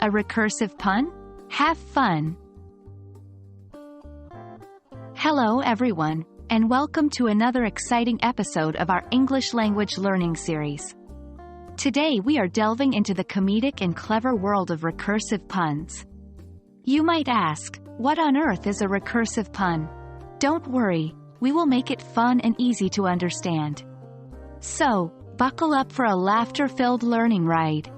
A recursive pun? Have fun! Hello everyone, and welcome to another exciting episode of our English language learning series. Today we are delving into the comedic and clever world of recursive puns. You might ask, what on earth is a recursive pun? Don't worry, we will make it fun and easy to understand. So, buckle up for a laughter-filled learning ride.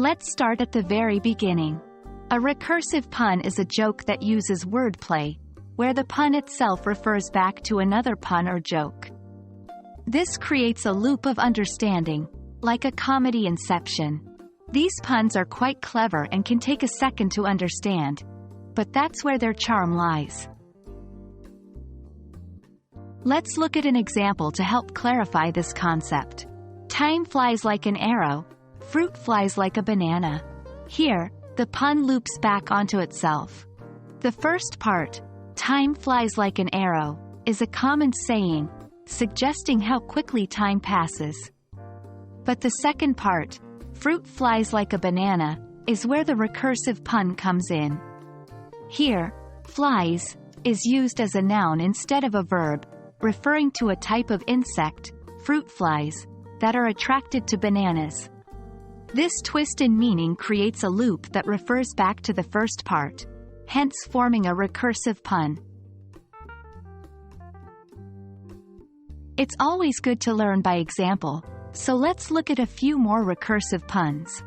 Let's start at the very beginning. A recursive pun is a joke that uses wordplay, where the pun itself refers back to another pun or joke. This creates a loop of understanding, like a comedy inception. These puns are quite clever and can take a second to understand, but that's where their charm lies. Let's look at an example to help clarify this concept. Time flies like an arrow, fruit flies like a banana. Here, the pun loops back onto itself. The first part, time flies like an arrow, is a common saying, suggesting how quickly time passes. But the second part, fruit flies like a banana, is where the recursive pun comes in. Here, flies is used as a noun instead of a verb, referring to a type of insect, fruit flies, that are attracted to bananas. This twist in meaning creates a loop that refers back to the first part, hence forming a recursive pun. It's always good to learn by example, so let's look at a few more recursive puns.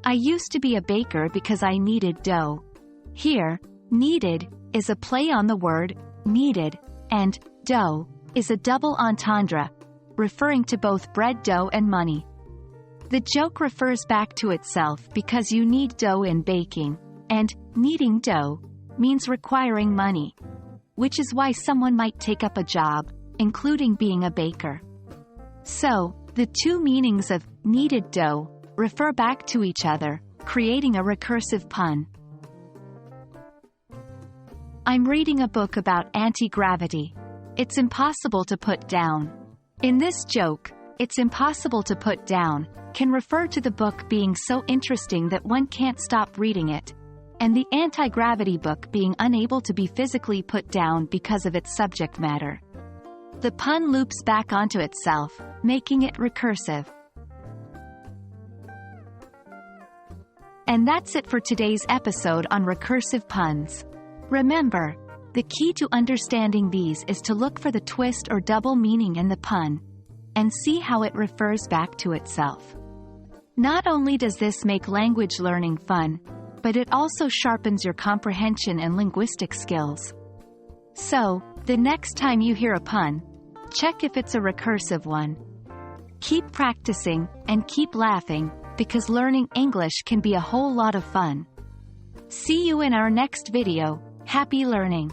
I used to be a baker because I kneaded dough. Here, kneaded is a play on the word kneaded, and dough is a double entendre, referring to both bread dough and money. The joke refers back to itself because you knead dough in baking, and kneading dough means requiring money, which is why someone might take up a job, including being a baker. So, the two meanings of kneaded dough refer back to each other, creating a recursive pun. I'm reading a book about anti-gravity. It's impossible to put down. In this joke, it's impossible to put down can refer to the book being so interesting that one can't stop reading it, and the anti-gravity book being unable to be physically put down because of its subject matter. The pun loops back onto itself, making it recursive. And that's it for today's episode on recursive puns. Remember, the key to understanding these is to look for the twist or double meaning in the pun, and see how it refers back to itself. Not only does this make language learning fun, but it also sharpens your comprehension and linguistic skills. So, the next time you hear a pun, check if it's a recursive one. Keep practicing, and keep laughing, because learning English can be a whole lot of fun. See you in our next video. Happy learning!